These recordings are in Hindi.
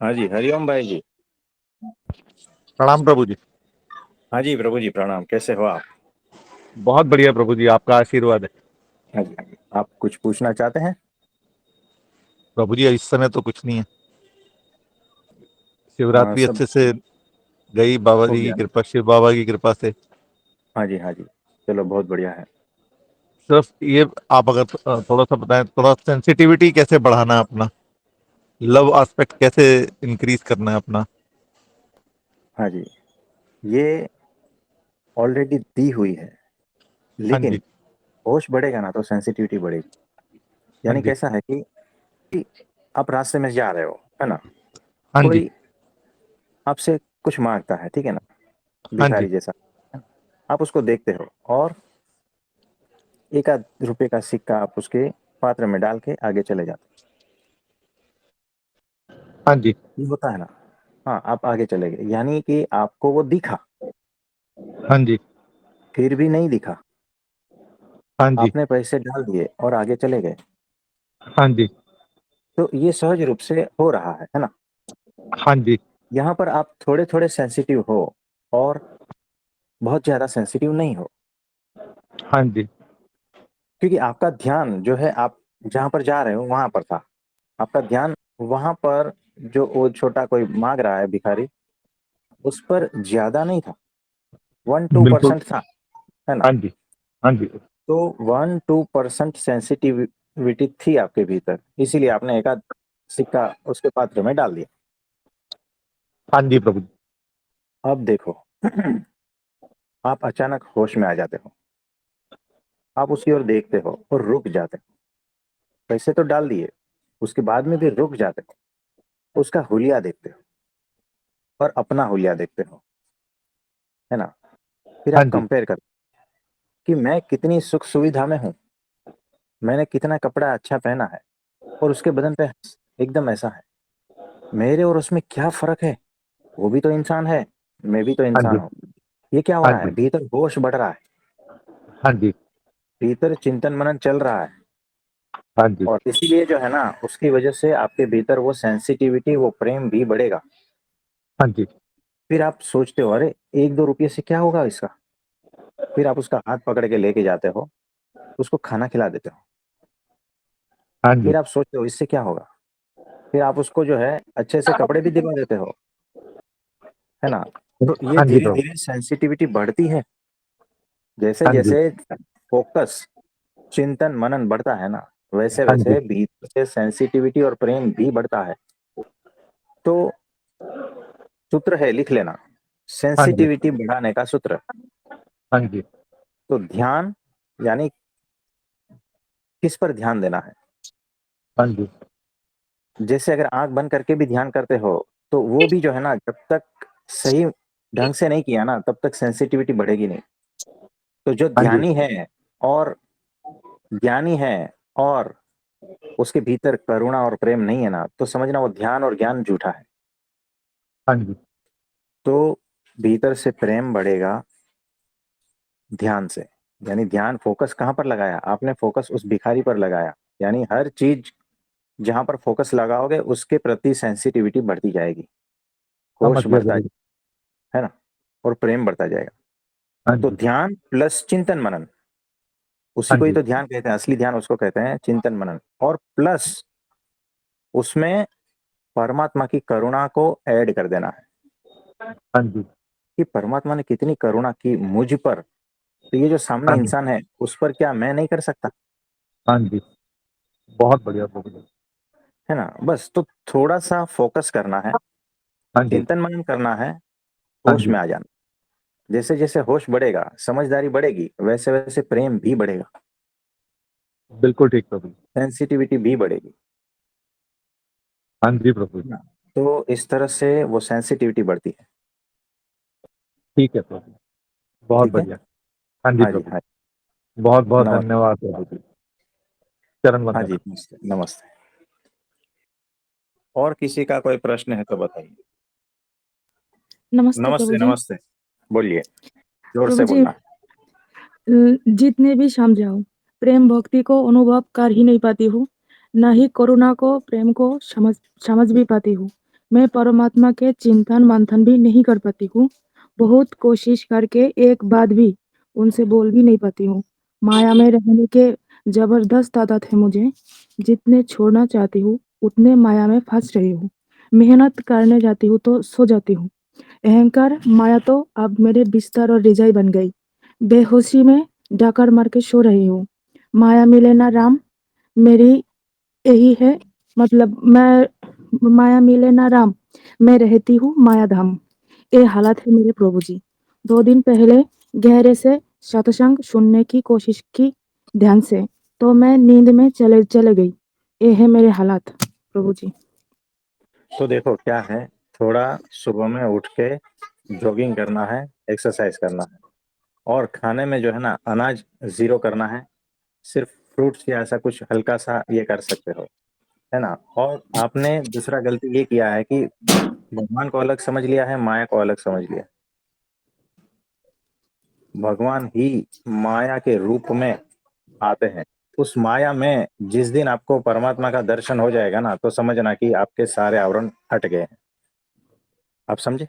हाँ जी, हरिओम भाई जी। प्रणाम प्रभु जी। हाँ जी प्रभु जी, प्रणाम। कैसे हो आप? बहुत बढ़िया प्रभु जी, आपका आशीर्वाद है। हाँ जी, हाँ जी। आप कुछ पूछना चाहते हैं? प्रभु जी, इस समय तो कुछ नहीं है। हाँ, शिवरात्रि सब अच्छे से गई, बाबा हो जी की गया ना? कृपा, शिव बाबा की कृपा से। हाँ जी, हाँ जी। चलो, बहुत बढ़िया है। सिर्फ ये, आप अगर थोड़ा सा बताएं, थोड़ा सेंसिटिविटी कैसे बढ़ाना है अपना, लव एस्पेक्ट कैसे इंक्रीज करना है अपना। हाँ जी, ये ऑलरेडी दी हुई है, हाँ लेकिन जी। होश बढ़ेगा ना तो सेंसिटिविटी बढ़ेगी। हाँ यानी जी। कैसा है कि आप रास्ते में जा रहे हो, है ना? हाँ जी। कोई आपसे कुछ मांगता है, ठीक है ना? हाँ जी। भिखारी जैसा। आप उसको देखते हो और एक आध रुपए का सिक्का आप उसके पात्र में डाल के आगे चले जाते हाँ जी। हो। ये होता है ना? हाँ, आप आगे चले गए, यानी कि आपको वो दिखा, हाँ जी। फिर भी नहीं दिखा। हाँ जी। आपने पैसे डाल दिए और आगे चले गए। हाँ जी। तो ये सहज रूप से हो रहा है ना? हाँ जी। यहाँ पर आप थोड़े थोड़े सेंसिटिव हो और बहुत ज्यादा सेंसिटिव नहीं हो, हाँ जी। क्योंकि आपका ध्यान जो है, आप जहां पर जा रहे हो वहां पर था। आपका ध्यान वहां पर, जो वो छोटा कोई मांग रहा है भिखारी, उस पर ज्यादा नहीं था। वन टू बिल्कुल। परसेंट था, है ना? हाँ जी। हाँ जी। तो 1-2% सेंसिटिविटी थी आपके भीतर, इसीलिए आपने एक आध सिक्का उसके पात्र में डाल दिया। हाँ जी प्रभु जी। अब देखो, आप अचानक होश में आ जाते हो। आप उसकी ओर देखते हो और रुक जाते हो। पैसे तो डाल दिए, उसके बाद में भी रुक जाते हो। उसका हुलिया देखते हो और अपना हुलिया देखते हो, है ना? फिर हाँ आप जी। कंपेयर करते हो कि मैं कितनी सुख सुविधा में हूँ, मैंने कितना कपड़ा अच्छा पहना है, और उसके बदन पे एकदम ऐसा है। मेरे और उसमें क्या फर्क है? वो भी तो इंसान है, मैं भी तो हाँ इंसान जी। हूँ। ये क्या हो हाँ रहा है? जी। भीतर होश बढ़ रहा है, हाँ जी। भीतर चिंतन मनन चल रहा है। हाँ जी। और इसीलिए जो है ना, उसकी वजह से आपके भीतर वो सेंसिटिविटी, वो प्रेम भी बढ़ेगा। हाँ जी। फिर आप सोचते हो, अरे 1-2 रुपये से क्या होगा इसका? फिर आप उसका हाथ पकड़ के लेके जाते हो, उसको खाना खिला देते हो। हाँ जी। फिर आप सोचते हो इससे क्या होगा? फिर आप उसको जो है अच्छे से कपड़े भी दिलवा देते हो, है ना? तो ये हाँ जी धीरे प्रभु। धीरे सेंसिटिविटी बढ़ती है। जैसे हाँ जी। जैसे फोकस, चिंतन मनन बढ़ता है ना, वैसे हाँ जी। वैसे भीतर से सेंसिटिविटी और प्रेम भी बढ़ता है। तो सूत्र है, लिख लेना। हाँ जी। सेंसिटिविटी बढ़ाने का सूत्र। हाँ जी। तो ध्यान, यानी किस पर ध्यान देना है? हाँ जी। जैसे अगर आंख बंद करके भी ध्यान करते हो, तो वो भी जो है ना, जब तक सही ढंग से नहीं किया ना, तब तक सेंसिटिविटी बढ़ेगी नहीं। तो जो हाँ जी। ध्यानी है और ज्ञानी है, और उसके भीतर करुणा और प्रेम नहीं है ना, तो समझना वो ध्यान और ज्ञान झूठा है। हाँ जी। तो भीतर से प्रेम बढ़ेगा ध्यान से। यानी ध्यान, फोकस कहाँ पर लगाया आपने? फोकस उस भिखारी पर लगाया। यानी हर चीज जहां पर फोकस लगाओगे, उसके प्रति सेंसिटिविटी बढ़ती जाएगी, समझ होश गया बढ़ता, गुरु। है ना? और प्रेम बढ़ता जाएगा। हाँ तो जी। ध्यान प्लस चिंतन मनन, उसी हाँ को ही जी। तो ध्यान कहते हैं। असली ध्यान उसको कहते हैं, चिंतन मनन। और प्लस उसमें परमात्मा की करुणा को ऐड कर देना है, हाँ जी। कि परमात्मा ने कितनी करुणा की मुझ पर, तो ये जो सामने हाँ जी। इंसान है, उस पर क्या मैं नहीं कर सकता? हाँ जी। बहुत बढ़िया प्रभु जी। है ना? बस तो थोड़ा सा फोकस करना है, हाँ जी। चिंतन मनन करना है, हाँ होश जी। में आ जाना। जैसे जैसे होश बढ़ेगा, समझदारी बढ़ेगी, वैसे वैसे प्रेम भी बढ़ेगा, बिल्कुल ठीक प्रभु जी। सेंसिटिविटी भी बढ़ेगी, हाँ जी प्रभु है जी। ना? तो इस तरह से वो सेंसिटिविटी बढ़ती है। ठीक है प्रभु जी। बहुत ठीक है। बढ़िया। हाँ जी हाँ जी, प्रभु हाँ जी। बहुत बहुत जी। नमस्ते। धन्यवाद प्रभु जी। चरण हाँ वंदना। जी, नमस्ते नमस्ते। और किसी का कोई प्रश्न है तो बताइए। नमस्ते प्रभु नमस्ते जी। नमस्ते। बोलिए, जोर प्रभु से जी, बोलना। जितने भी समझाओ, प्रेम भक्ति को अनुभव कर ही नहीं पाती हूँ, ना ही करुणा को, प्रेम को समझ समझ भी पाती हूँ। मैं परमात्मा के चिंतन मंथन भी नहीं कर पाती हूँ। बहुत कोशिश करके एक बात भी उनसे बोल भी नहीं पाती हूँ। माया में रहने के जबरदस्त आदत है मुझे। जितने छोड़ना चाहती हूँ उतने माया में फंस रही हूँ। मेहनत करने जाती हूँ तो सो जाती हूँ। अहंकार माया तो अब मेरे बिस्तर और रिजाई बन गई। बेहोशी में डकर मार के सो रही हूँ। माया मिले ना राम, मेरी यही है मतलब मैं माया मिले ना राम, मैं रहती हूँ माया धाम। ये हालत है मेरे प्रभु जी। 2 दिन पहले गहरे से सत्संग सुनने की कोशिश की ध्यान से, तो मैं नींद में चले चले गई। ये है मेरे हालात प्रभु जी। तो देखो क्या है, थोड़ा सुबह में उठ के जॉगिंग करना है, एक्सरसाइज करना है, और खाने में जो है ना अनाज जीरो करना है, सिर्फ फ्रूट्स या ऐसा कुछ हल्का सा ये कर सकते हो, है ना। और आपने दूसरा गलती ये किया है कि भगवान को अलग समझ लिया है, माया को अलग समझ लिया। भगवान ही माया के रूप में आते हैं। उस माया में जिस दिन आपको परमात्मा का दर्शन हो जाएगा ना, तो समझना कि आपके सारे आवरण हट गए हैं। आप समझे?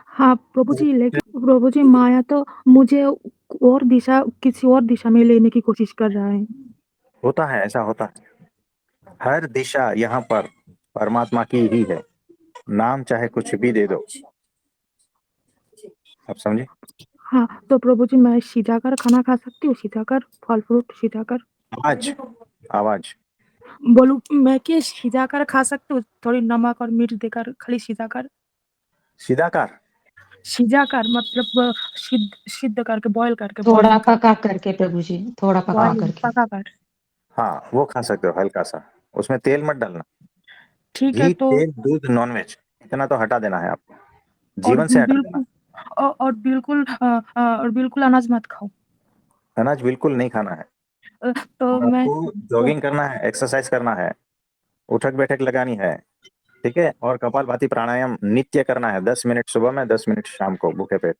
हाँ प्रभु जी, लेकिन प्रभु जी माया तो मुझे और दिशा किसी और दिशा में लेने की कोशिश कर रहा है। होता है, ऐसा होता है। हर दिशा यहाँ पर परमात्मा की ही है। नाम चाहे कुछ भी दे दो। आप समझे? हाँ, तो प्रभु जी मैं सीधा-कर खाना खा सकती हूँ? सीधा-कर फल-फ्रूट सीधा-कर? आवाज, आवाज। बोलूँ मैं कि सीधा-कर खा सकती हूँ? थोड़ी नमक और मिर्च देकर खाली सीधा-कर? सीधाकार। सीधा-कर मतलब सिद्ध करके बॉयल करके थोड़ा बॉइलिंग कर पका करके प्रभु जी, थोड़ा पका बॉइलिंग करके। पका-कर। हाँ, वो खा सकते हो हल्का सा। उसमें तेल मत डालना। ठीक है घी, तो तेल, दूध, नॉनवेज इतना तो हटा देना है आपको। और जीवन से हटा देना बिल्कुल और बिल्कुल अनाज मत खाओ। है। अनाज बिल्कुल नहीं खाना है। तो और मैं आपको जॉगिंग करना है, एक्सरसाइज करना है, उठक बैठक लगानी है, ठीक है। और कपालभाति प्राणायाम नित्य करना है, 10 मिनट सुबह में, 10 मिनट शाम को, भूखे पेट।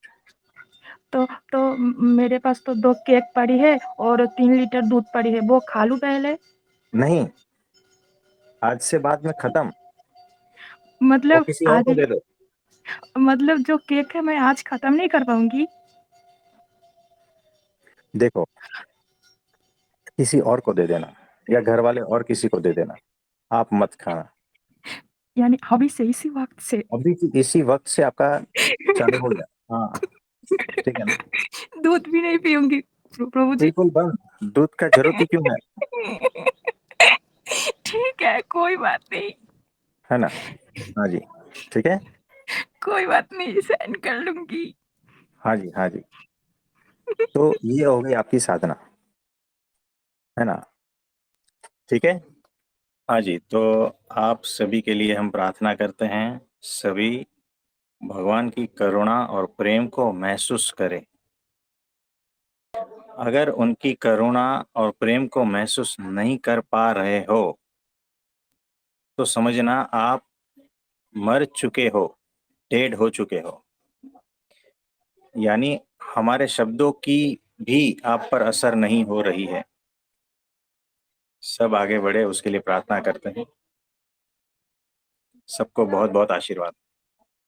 तो मेरे पास तो 2 केक पड़ी है और 3 लीटर दूध पड़ी है, वो खा लूँ पहले? नहीं, आज से बाद में खत्म। वो मतलब किसी और आज को दे दो। मतलब जो केक है मैं आज खत्म नहीं कर पाऊँगी? देखो, किसी और को दे देना, या घर वाले और किसी को दे देना, आप मत खाना। यानी अभी से इसी वक़्त से? अभी इसी वक्त से आपका चालू हो गया। हाँ, ठीक है ना। दूध भी नहीं पीऊँगी प्रभु जी। बिल्कुल बंद। दूध का जरूरत ही क्यों है? ठीक है, कोई बात नहीं, है ना। हाँ जी, ठीक है। कोई बात नहीं, सहन कर लूँगी। हाँ जी, हाँ जी। तो ये हो गई आपकी साधना, है ना। ठीक है। हाँ जी, तो आप सभी के लिए हम प्रार्थना करते हैं, सभी भगवान की करुणा और प्रेम को महसूस करें। अगर उनकी करुणा और प्रेम को महसूस नहीं कर पा रहे हो, तो समझना आप मर चुके हो, डेड हो चुके हो। यानी हमारे शब्दों की भी आप पर असर नहीं हो रही है। सब आगे बढ़े उसके लिए प्रार्थना करते हैं। सबको बहुत बहुत आशीर्वाद।